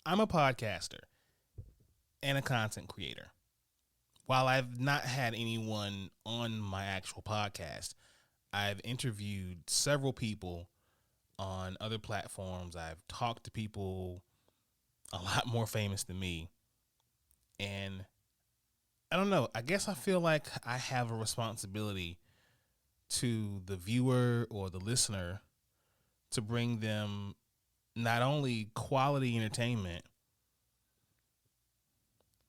I'm a podcaster and a content creator. While I've not had anyone on my actual podcast, I've interviewed several people on other platforms. I've talked to people a lot more famous than me. And I don't know, I guess I feel like I have a responsibility to the viewer or the listener to bring them not only quality entertainment,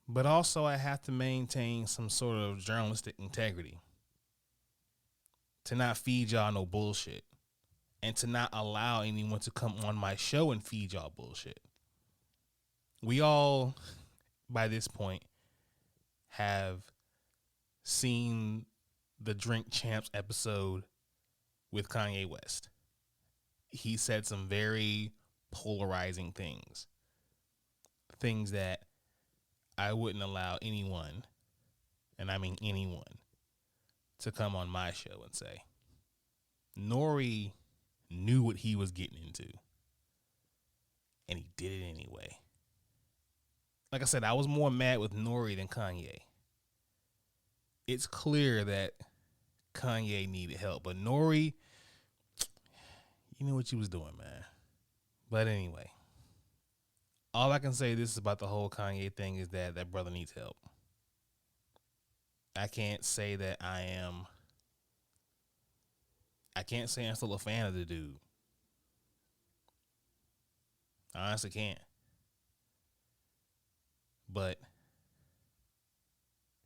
but also I have to maintain some sort of journalistic integrity. To not feed y'all no bullshit. And to not allow anyone to come on my show and feed y'all bullshit. We all, by this point, have seen the Drink Champs episode with Kanye West. He said some very polarizing things. Things that I wouldn't allow anyone, and I mean anyone, to come on my show and say. Nori knew what he was getting into, and he did it anyway. Like I said, I was more mad with Nori than Kanye. It's clear that Kanye needed help, but Nori, you knew what you was doing, man. But anyway, all I can say this about the whole Kanye thing is that that brother needs help. I can't say I'm still a fan of the dude. I honestly can't. But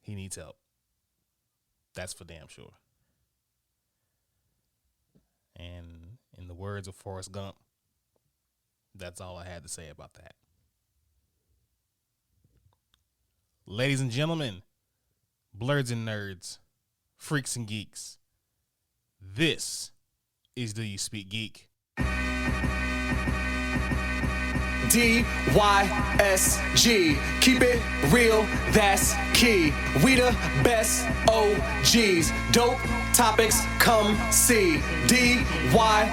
he needs help. That's for damn sure. And in the words of Forrest Gump, that's all I had to say about that. Ladies and gentlemen, blurs and nerds, freaks and geeks, this is Do You Speak Geek? DYSG, keep it real, that's key. We the best OGs, dope topics, come see. DYSG,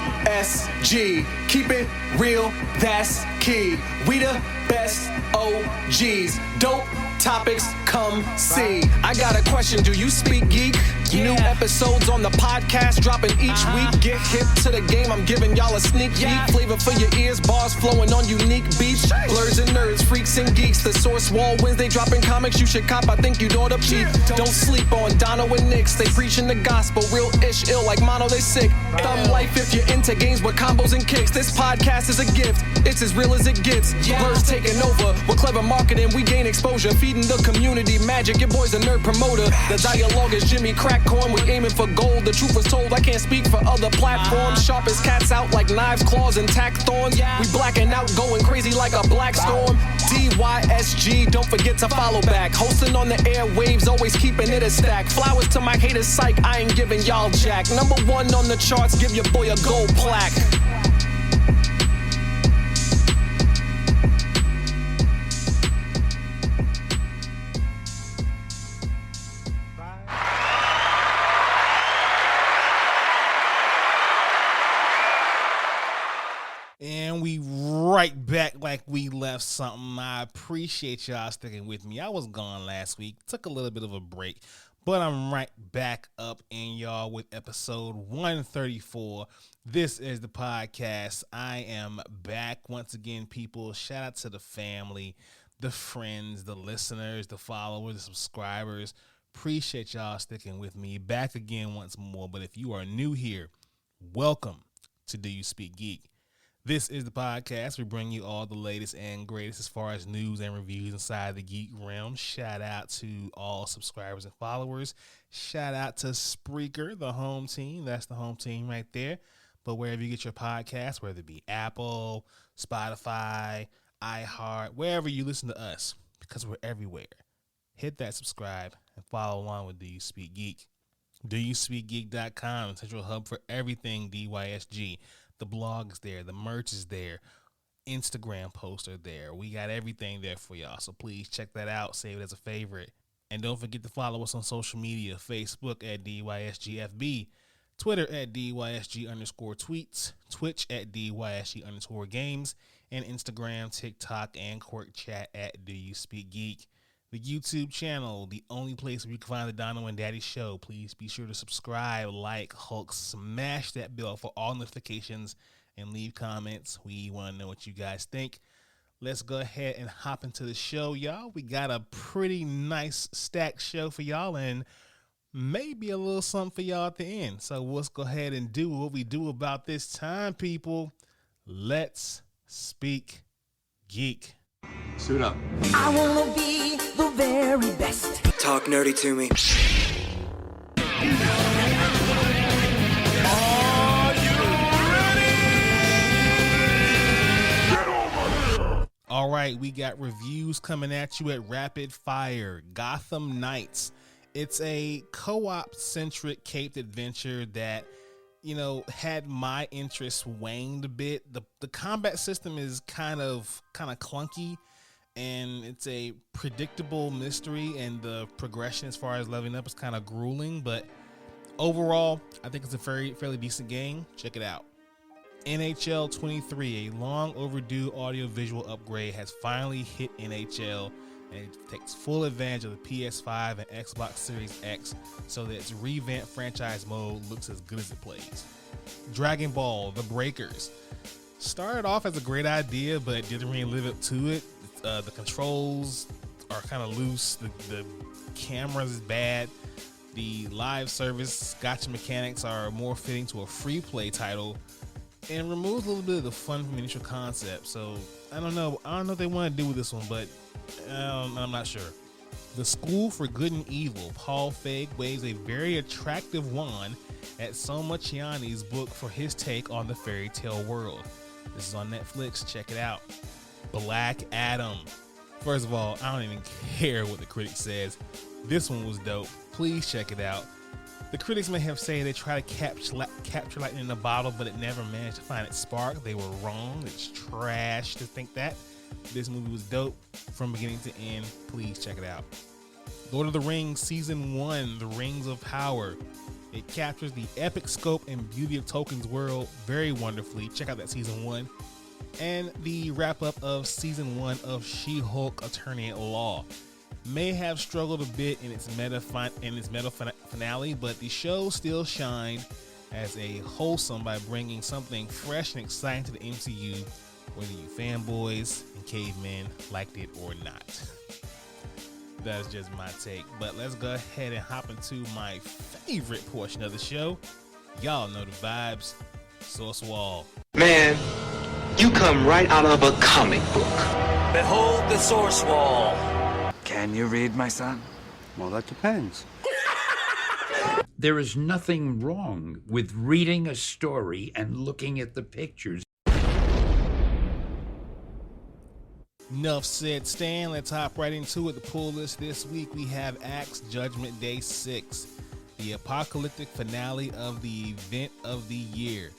keep it real, that's key. We the best OGs, dope topics, come see. I got a question, do you speak geek? New episodes on the podcast dropping each week. Get hip to the game, I'm giving y'all a sneak peek. Flavor for your ears, bars flowing on unique beats. Blurs and nerds, freaks and geeks. The Source Wall Wednesday dropping comics you should cop. I think you'd ought to peep. Don't sleep on Dono and Nix. They preaching the gospel, real ish, ill like mono, they sick. Thumb life if you're into games with combos and kicks. This podcast is a gift, it's as real as it gets. Blurs taking over, with clever marketing we gain exposure. Feeding the community magic, your boy's a nerd promoter. The dialogue is Jimmy Crackcorn, we aiming for gold. The truth was told, I can't speak for other platforms. Sharp as cats out like knives, claws, and tack thorns. We blacking out, going crazy like a black storm. DYSG, don't forget to follow back. Hosting on the airwaves, always keeping it a stack. Flowers to my haters, psych, I ain't giving y'all jack. Number one on the charts, give your boy a gold plaque. And we right back like we left something. I appreciate y'all sticking with me. I was gone last week. Took a little bit of a break. But I'm right back up in y'all with episode 134. This is the podcast. I am back once again, people. Shout out to the family, the friends, the listeners, the followers, the subscribers. Appreciate y'all sticking with me. Back again once more. But if you are new here, welcome to Do You Speak Geek? This is the podcast. We bring you all the latest and greatest as far as news and reviews inside the geek realm. Shout out to all subscribers and followers. Shout out to Spreaker, the home team. That's the home team right there. But wherever you get your podcast, whether it be Apple, Spotify, iHeart, wherever you listen to us, because we're everywhere, hit that subscribe and follow along with Do You Speak Geek. DoYouSpeakGeek.com, central hub for everything DYSG. The blog is there. The merch is there. Instagram posts are there. We got everything there for y'all. So please check that out. Save it as a favorite. And don't forget to follow us on social media. Facebook at DYSGFB. Twitter at DYSG_tweets. Twitch at DYSG_games. and Instagram, TikTok, and Quirk Chat at Do You Speak Geek. The YouTube channel, the only place where you can find the Dono and Daddy show. Please be sure to subscribe, like, Hulk, smash that bell for all notifications, and leave comments. We want to know what you guys think. Let's go ahead and hop into the show, y'all. We got a pretty nice stacked show for y'all, and maybe a little something for y'all at the end. So let's go ahead and do what we do about this time, people. Let's speak geek. Suit up. I wanna be the very best. Talk nerdy to me. All right, we got reviews coming at you at rapid fire. Gotham Knights. It's a co-op centric caped adventure that, you know, had my interest waned a bit. The combat system is kind of clunky, and it's a predictable mystery, and the progression as far as leveling up is kind of grueling, but overall, I think it's a fairly decent game. Check it out. NHL 23, a long overdue audio-visual upgrade, has finally hit NHL, and it takes full advantage of the PS5 and Xbox Series X so that its revamped franchise mode looks as good as it plays. Dragon Ball: The Breakers started off as a great idea, but didn't really live up to it. The controls are kind of loose, the camera is bad, the live service gotcha mechanics are more fitting to a free play title, and removes a little bit of the fun from the initial concept. So I don't know what they want to do with this one, but I'm not sure. The School for Good and Evil. Paul Feig waves a very attractive wand at Soma Chiani's book for his take on the fairy tale world. This is on Netflix. Check it out. Black Adam. First of all, I don't even care what the critic says. This one was dope. Please check it out. The critics may have said they try to capture lightning in a bottle, but it never managed to find its spark. They were wrong. It's trash to think that. This movie was dope from beginning to end. Please check it out. Lord of the Rings Season 1, The Rings of Power. It captures the epic scope and beauty of Tolkien's world very wonderfully. Check out that Season 1. And the wrap-up of Season 1 of She-Hulk Attorney at Law. May have struggled a bit in its meta finale, but the show still shined as a wholesome by bringing something fresh and exciting to the MCU, whether you fanboys and cavemen liked it or not. That's just my take. But let's go ahead and hop into my favorite portion of the show. Y'all know the vibes. Source Wall. Man, you come right out of a comic book. Behold the source wall. Can you read, my son? Well, that depends. There is nothing wrong with reading a story and looking at the pictures. Enough said, Stan. Let's hop right into it. The pull list this week, we have Axe Judgment Day 6, the apocalyptic finale of the event of the year.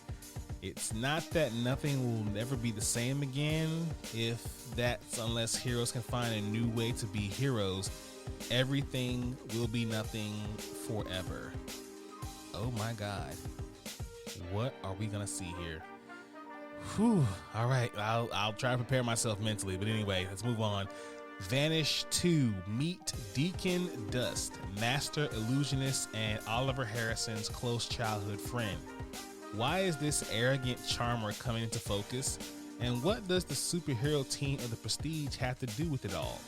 It's not that nothing will ever be the same again, if that's unless heroes can find a new way to be heroes. Everything will be nothing forever. Oh my God. What are we gonna see here? Whew. All right, I'll try to prepare myself mentally, but anyway, let's move on. Vanish 2, meet Deacon Dust, master illusionist and Oliver Harrison's close childhood friend. Why is this arrogant charmer coming into focus? And what does the superhero team of the Prestige have to do with it all?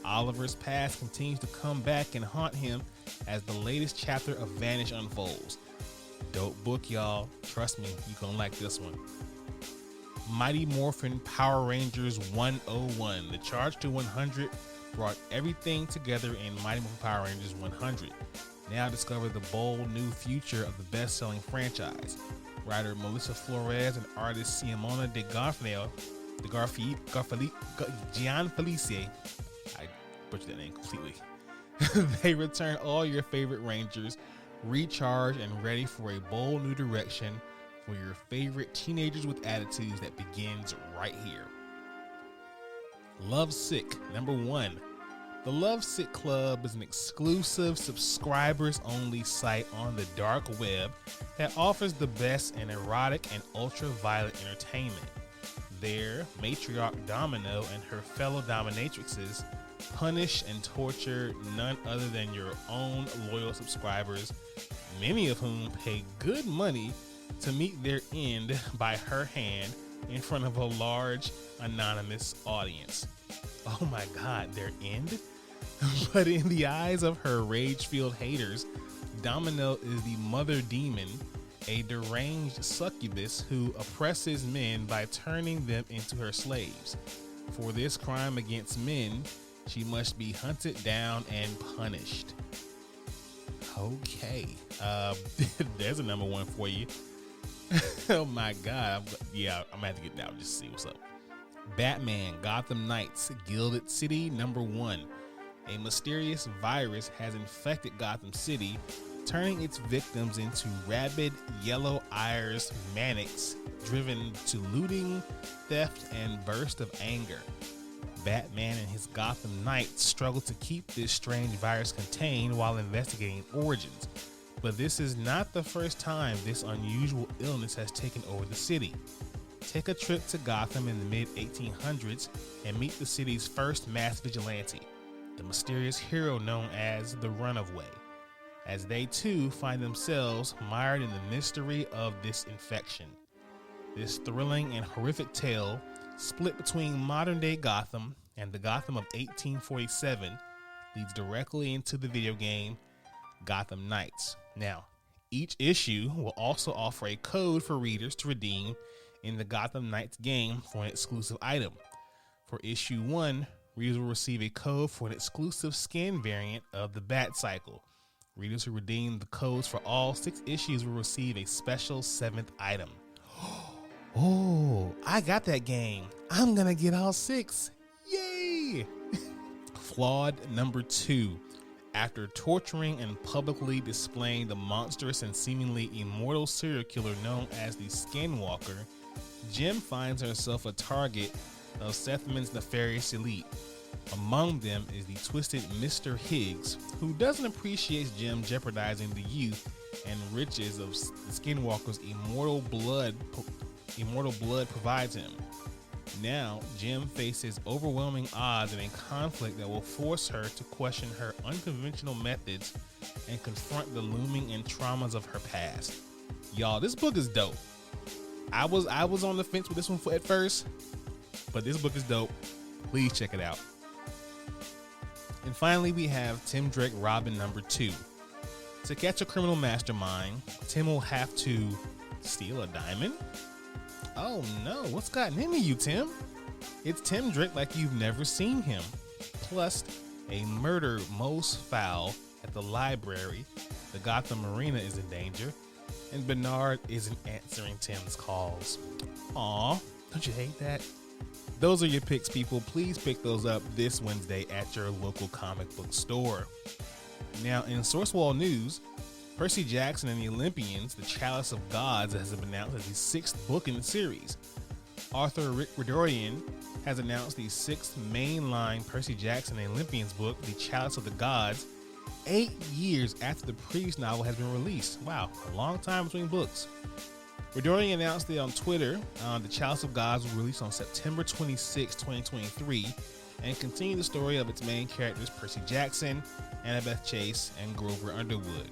Oliver's past continues to come back and haunt him as the latest chapter of Vanish unfolds. Dope book, y'all. Trust me, you're gonna like this one. Mighty Morphin Power Rangers 101. The Charge to 100 brought everything together in Mighty Morphin Power Rangers 100. Now discover the bold new future of the best-selling franchise. Writer Melissa Flores and artist Simona de Gianfelice, I butchered that name completely. They return all your favorite Rangers, recharged and ready for a bold new direction for your favorite teenagers with attitudes that begins right here. Lovesick, number 1. The Lovesick Club is an exclusive subscribers-only site on the dark web that offers the best in erotic and ultraviolet entertainment. There, matriarch Domino and her fellow dominatrixes punish and torture none other than your own loyal subscribers, many of whom pay good money to meet their end by her hand in front of a large anonymous audience. Oh my God, their end? But in the eyes of her rage-filled haters, Domino is the mother demon, a deranged succubus who oppresses men by turning them into her slaves. For this crime against men, she must be hunted down and punished. Okay, there's a number one for you. Oh my God, I'm gonna have to get down just to see what's up. Batman Gotham Knights Gilded City number 1. A mysterious virus has infected Gotham City, turning its victims into rabid yellow iris maniacs driven to looting, theft, and bursts of anger. Batman and his Gotham Knights struggle to keep this strange virus contained while investigating origins. But this is not the first time this unusual illness has taken over the city. Take a trip to Gotham in the mid-1800s and meet the city's first mass vigilante, the mysterious hero known as the Runaway, as they too find themselves mired in the mystery of this infection. This thrilling and horrific tale, split between modern-day Gotham and the Gotham of 1847, leads directly into the video game Gotham Knights. Now, each issue will also offer a code for readers to redeem in the Gotham Knights game for an exclusive item. For issue 1, readers will receive a code for an exclusive skin variant of the Bat Cycle. Readers who redeem the codes for all 6 issues will receive a special 7th item. Oh, I got that game. I'm gonna get all 6. Yay! Flawed number 2. After torturing and publicly displaying the monstrous and seemingly immortal serial killer known as the Skinwalker, Jim finds herself a target of Sethman's nefarious elite. Among them is the twisted Mr. Higgs, who doesn't appreciate Jim jeopardizing the youth and riches of the Skinwalker's immortal blood provides him. Now, Jim faces overwhelming odds in a conflict that will force her to question her unconventional methods and confront the looming and traumas of her past. Y'all, this book is dope. I was on the fence with this one at first, but this book is dope. Please check it out. And finally, we have Tim Drake Robin number 2. To catch a criminal mastermind, Tim will have to steal a diamond? Oh no, what's gotten into you, Tim? It's Tim Drake like you've never seen him. Plus, a murder most foul at the library. The Gotham Marina is in danger, and Bernard isn't answering Tim's calls. Aw, don't you hate that? Those are your picks, people. Please pick those up this Wednesday at your local comic book store. Now, in Source Wall news, Percy Jackson and the Olympians, The Chalice of Gods, has been announced as the 6th book in the series. Author Rick Riordan has announced the 6th mainline Percy Jackson and the Olympians book, The Chalice of the Gods, 8 years after the previous novel has been released. Wow, a long time between books. Riordan announced it on Twitter. The Chalice of Gods will release on September 26, 2023, and continue the story of its main characters, Percy Jackson, Annabeth Chase, and Grover Underwood.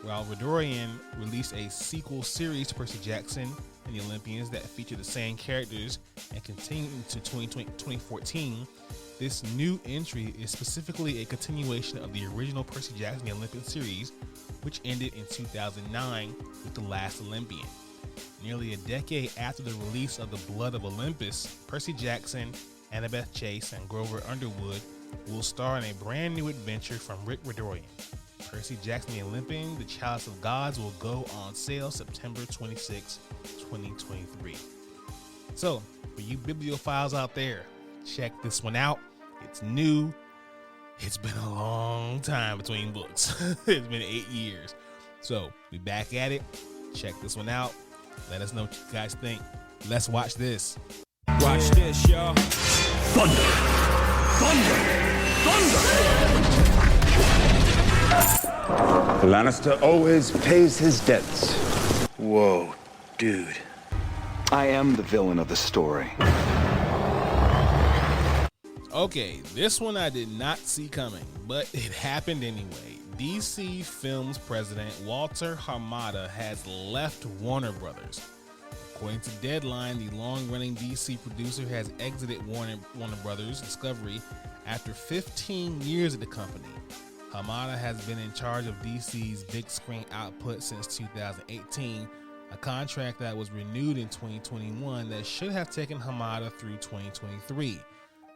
While Riordan released a sequel series to Percy Jackson and the Olympians that feature the same characters and continued into 2014, this new entry is specifically a continuation of the original Percy Jackson and the Olympian series, which ended in 2009 with The Last Olympian. Nearly a decade after the release of The Blood of Olympus, Percy Jackson, Annabeth Chase, and Grover Underwood will star in a brand new adventure from Rick Riordan. Percy Jackson the Olympian, The Chalice of Gods will go on sale September 26, 2023. So, for you bibliophiles out there, check this one out. It's new. It's been a long time between books. It's been 8 years. So, we back at it. Check this one out. Let us know what you guys think. Let's watch this. Watch this, y'all. Thunder! Thunder! Thunder! The Lannister always pays his debts. Whoa, dude. I am the villain of the story. Okay, this one I did not see coming, but it happened anyway. DC Films president Walter Harmada has left Warner Brothers. According to Deadline, the long-running DC producer has exited Warner Brothers Discovery after 15 years at the company. Harmada has been in charge of DC's big screen output since 2018, a contract that was renewed in 2021 that should have taken Harmada through 2023.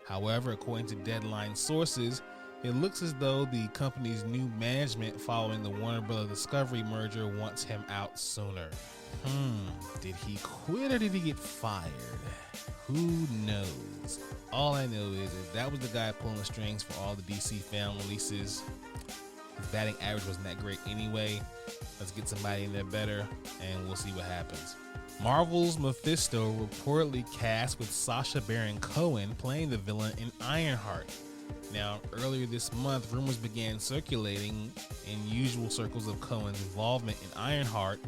However, according to Deadline sources, it looks as though the company's new management following the Warner Bros. Discovery merger wants him out sooner. Did he quit or did he get fired? Who knows? All I know is if that was the guy pulling the strings for all the DC film releases, his batting average wasn't that great anyway. Let's get somebody in there better and we'll see what happens. Marvel's Mephisto reportedly cast with Sacha Baron Cohen playing the villain in Ironheart. Now, earlier this month, rumors began circulating in usual circles of Cohen's involvement in Ironheart,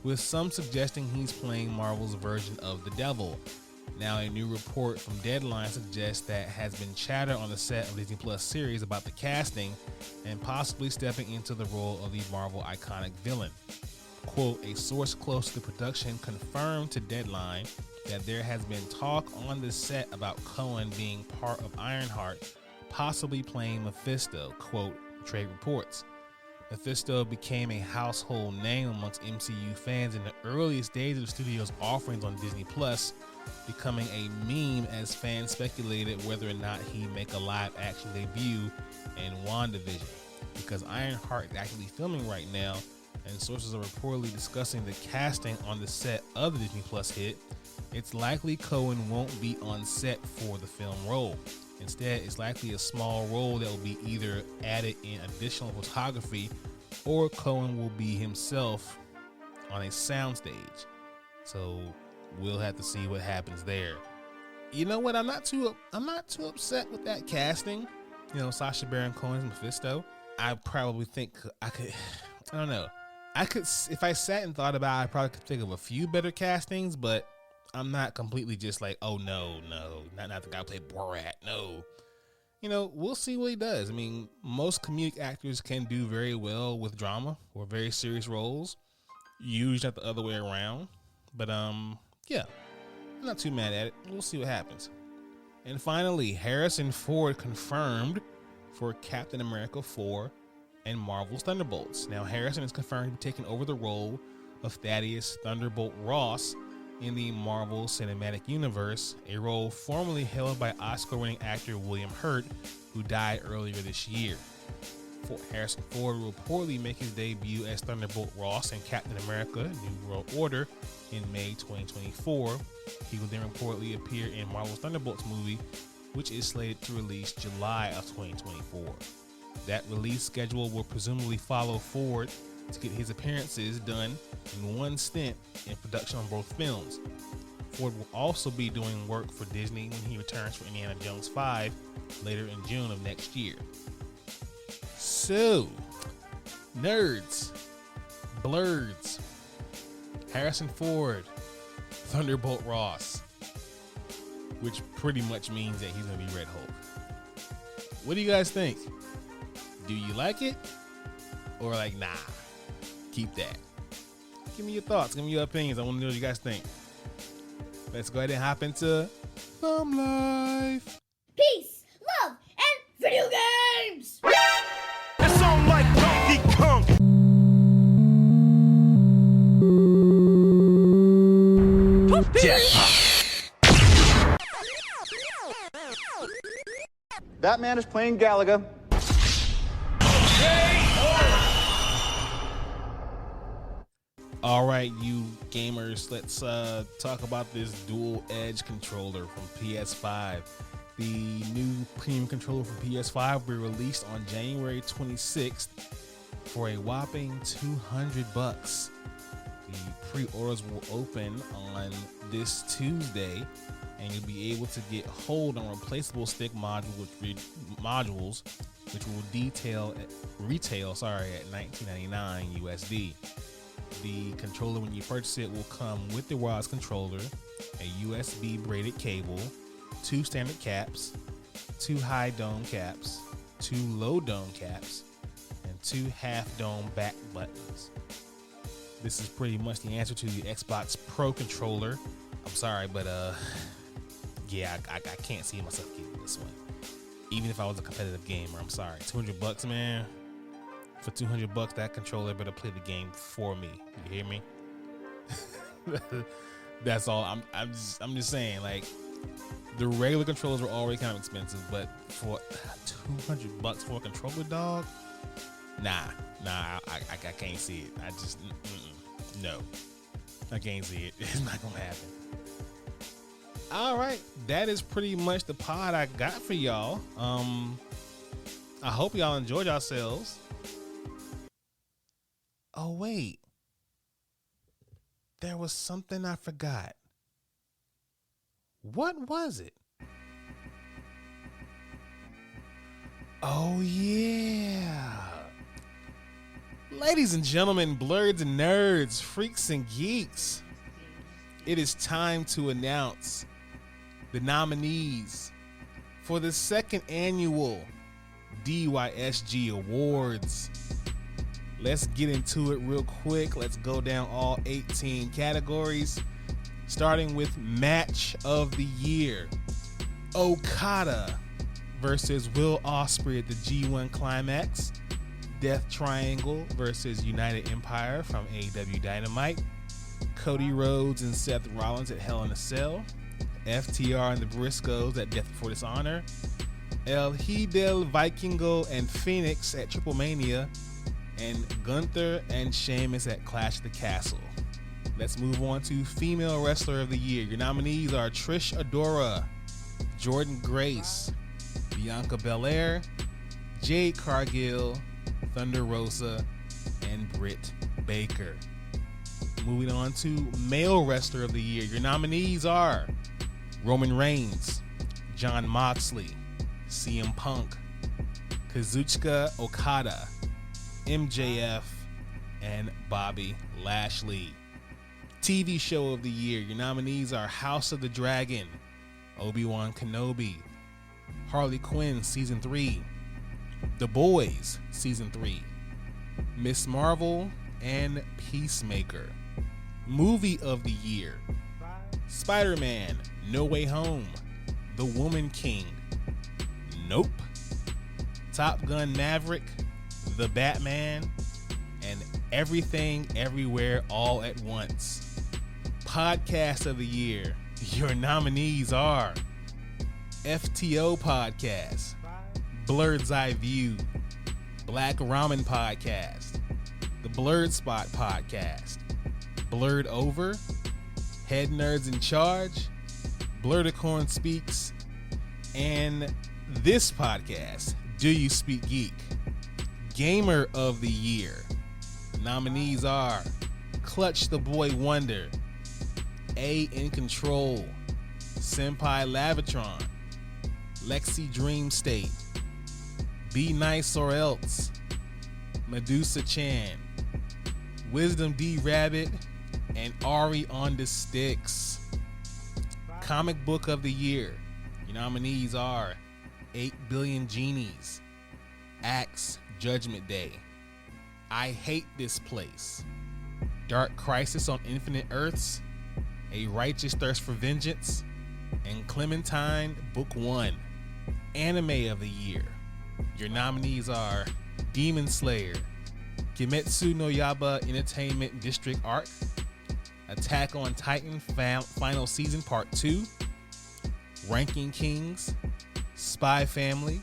with some suggesting he's playing Marvel's version of the Devil. Now, a new report from Deadline suggests that has been chatter on the set of Disney Plus series about the casting and possibly stepping into the role of the Marvel iconic villain. Quote, a source close to the production confirmed to Deadline that there has been talk on the set about Cohen being part of Ironheart, possibly playing Mephisto, quote, trade reports. Mephisto became a household name amongst MCU fans in the earliest days of the studio's offerings on Disney Plus, becoming a meme as fans speculated whether or not he'd make a live-action debut in WandaVision. Because Ironheart is actually filming right now, and sources are reportedly discussing the casting on the set of the Disney Plus hit, it's likely Cohen won't be on set for the film role. Instead, it's likely a small role that will be either added in additional photography or Cohen will be himself on a soundstage. So we'll have to see what happens there. You know what? I'm not too upset with that casting. You know, Sacha Baron Cohen's Mephisto. I probably think I could. I don't know. I could, if I sat and thought about it, I probably could think of a few better castings, but I'm not completely just like, oh no, not the guy who played Borat. No, you know, we'll see what he does. I mean, most comedic actors can do very well with drama or very serious roles. Usually not the other way around, but yeah, I'm not too mad at it. We'll see what happens. And finally, Harrison Ford confirmed for Captain America 4 and Marvel's Thunderbolts. Now, Harrison is confirmed to be taking over the role of Thaddeus Thunderbolt Ross in the Marvel Cinematic Universe, a role formerly held by Oscar-winning actor William Hurt, who died earlier this year. Harrison Ford will reportedly make his debut as Thunderbolt Ross in Captain America: New World Order in May 2024. He will then reportedly appear in Marvel's Thunderbolts movie, which is slated to release July of 2024. That release schedule will presumably follow Ford to get his appearances done in one stint in production on both films. Ford will also be doing work for Disney when he returns for Indiana Jones 5 later in June of next year. So, nerds, blurds, Harrison Ford, Thunderbolt Ross, which pretty much means that he's going to be Red Hulk. What do you guys think? Do you like it? Or like, nah, keep that? Give me your thoughts. Give me your opinions. I want to know what you guys think. Let's go ahead and hop into Thumb Life. Peace, love, and video games! It's on like Donkey Kong. That man is playing Galaga. All right, you gamers, let's talk about this Dual Edge controller from PS5. The new premium controller from PS5 will be released on January 26th for a whopping $200. The pre-orders will open on this Tuesday, and you'll be able to get hold on replaceable stick modules, which will retail at $19.99 USD. The controller, when you purchase it, will come with the wireless controller, a USB braided cable, 2 standard caps, 2 high dome caps, 2 low dome caps, and 2 half dome back buttons. This is pretty much the answer to the Xbox Pro controller. I'm sorry, but yeah, I can't see myself getting this one. Even if I was a competitive gamer, I'm sorry. $200, man. For $200, that controller better play the game for me. You hear me? That's all. I'm just saying, like, the regular controllers were already kind of expensive, but for $200 for a controller, dog, nah, I can't see it. I just no, I can't see it. It's not gonna happen. All right, that is pretty much the pod I got for y'all. I hope y'all enjoyed yourselves. Oh wait, there was something I forgot. What was it? Oh yeah. Ladies and gentlemen, blurds and nerds, freaks and geeks, it is time to announce the nominees for the 2nd Annual DYSG Awards. Let's get into it real quick. Let's go down all 18 categories, starting with Match of the Year. Okada versus Will Ospreay at the G1 Climax. Death Triangle versus United Empire from AEW Dynamite. Cody Rhodes and Seth Rollins at Hell in a Cell. FTR and the Briscoes at Death Before Dishonor. El Hidel Vikingo and Phoenix at Triple Mania. And Gunther and Sheamus at Clash of the Castle. Let's move on to Female Wrestler of the Year. Your nominees are Trish Adora, Jordan Grace, Bianca Belair, Jade Cargill, Thunder Rosa, and Britt Baker. Moving on to Male Wrestler of the Year. Your nominees are Roman Reigns, Jon Moxley, CM Punk, Kazuchika Okada, MJF, and Bobby Lashley. TV Show of the Year. Your nominees are House of the Dragon, Obi-Wan Kenobi, Harley Quinn Season 3, The Boys Season 3, Miss Marvel, and Peacemaker. Movie of the Year. Spider-Man No Way Home, The Woman King, Nope, Top Gun Maverick, The Batman, and Everything Everywhere All at Once. Podcast of the Year. Your nominees are FTO Podcast, Blurred's Eye View, Black Ramen Podcast, The Blurred Spot Podcast, Blurred Over, Head Nerds in Charge, Blurdicorn Speaks, and this podcast, Do You Speak Geek? Gamer of the Year. The nominees are Clutch the Boy Wonder, A in Control, Senpai Lavatron, Lexi Dream State, Be Nice or Else, Medusa Chan, Wisdom D Rabbit, and Ari on the Sticks. Comic Book of the Year. Your nominees are 8 Billion Genies, Axe Judgment Day, I Hate This Place, Dark Crisis on Infinite Earths, A Righteous Thirst for Vengeance, and Clementine Book 1. Anime of the Year. Your nominees are Demon Slayer, Kimetsu no Yaiba Entertainment District Arc, Attack on Titan Final Season Part 2, Ranking Kings, Spy Family,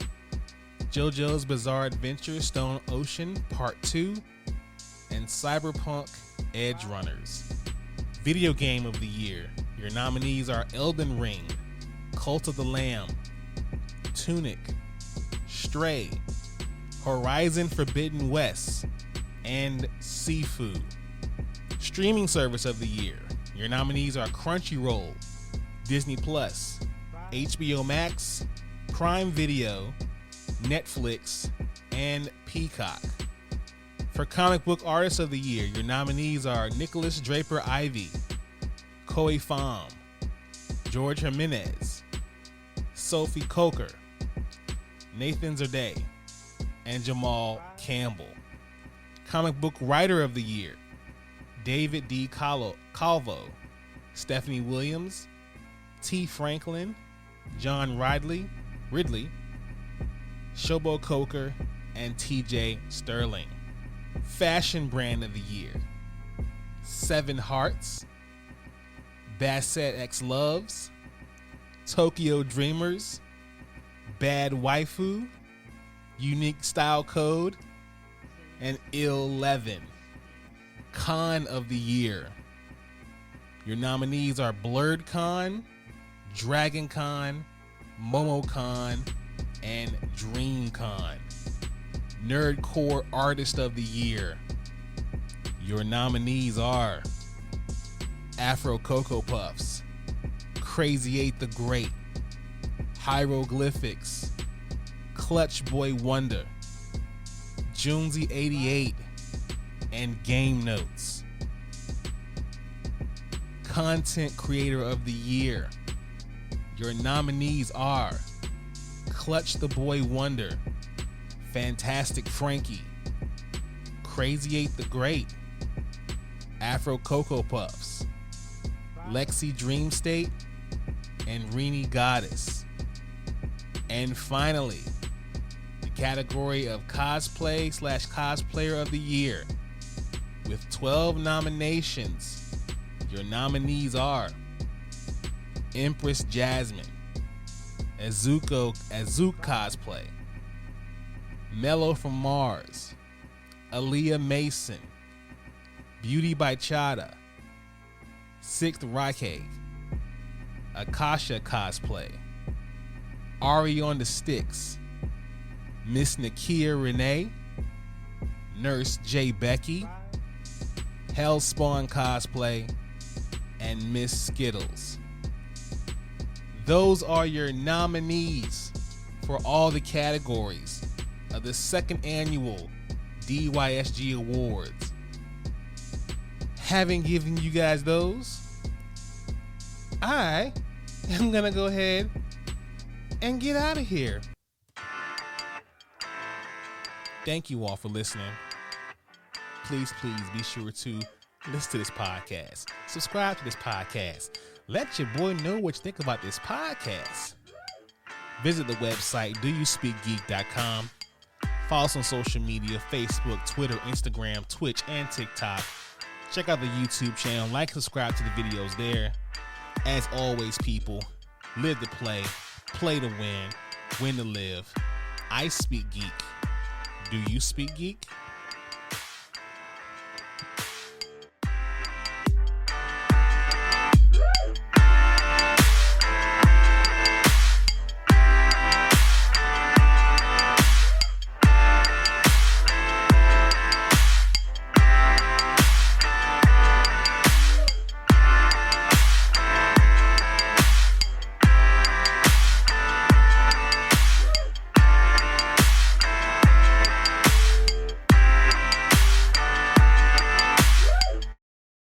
JoJo's Bizarre Adventure Stone Ocean Part 2, and Cyberpunk Edge Runners. Video Game of the Year. Your nominees are Elden Ring, Cult of the Lamb, Tunic, Stray, Horizon Forbidden West, and Sifu. Streaming Service of the Year. Your nominees are Crunchyroll, Disney Plus, HBO Max, Prime Video, Netflix, and Peacock. For Comic Book Artist of the Year, your nominees are Nicholas Draper Ivey, Koei Pham, George Jimenez, Sophie Coker, Nathan Zerday, and Jamal Campbell. Comic Book Writer of the Year, David D. Calvo, Stephanie Williams, T. Franklin, John Ridley, Shobo Coker, and TJ Sterling. Fashion Brand of the Year, Seven Hearts, Bassett X Loves, Tokyo Dreamers, Bad Waifu, Unique Style Code, and Ill11. Con of the Year, your nominees are Blurred Con, Dragon Con, Momo Con, and Dream Con. Nerdcore Artist of the Year, your nominees are Afro Cocoa Puffs, Crazy 8 the Great, Hieroglyphics, Clutch Boy Wonder, Junesy 88, and Game Notes. Content Creator of the Year, your nominees are Clutch the Boy Wonder, Fantastic Frankie, Crazy 8 the Great, Afro Cocoa Puffs, Lexi Dream State, and Rini Goddess. And finally, the category of Cosplay/Cosplayer of the Year, with 12 nominations, your nominees are Empress Jasmine, Azuke Cosplay, Mellow from Mars, Aaliyah Mason, Beauty by Chada, Sixth Raikage, Akasha Cosplay, Ari on the Sticks, Miss Nakia Renee, Nurse J. Becky, Hellspawn Cosplay, and Miss Skittles. Those are your nominees for all the categories of the second annual DYSG Awards. Having given you guys those, I am gonna go ahead and get out of here. Thank you all for listening. Please be sure to listen to this podcast. Subscribe to this podcast. Let your boy know what you think about this podcast. Visit the website, doyouspeakgeek.com. Follow us on social media, Facebook, Twitter, Instagram, Twitch, and TikTok. Check out the YouTube channel. Like and subscribe to the videos there. As always, people, live to play to win to live. I speak geek. Do you speak geek?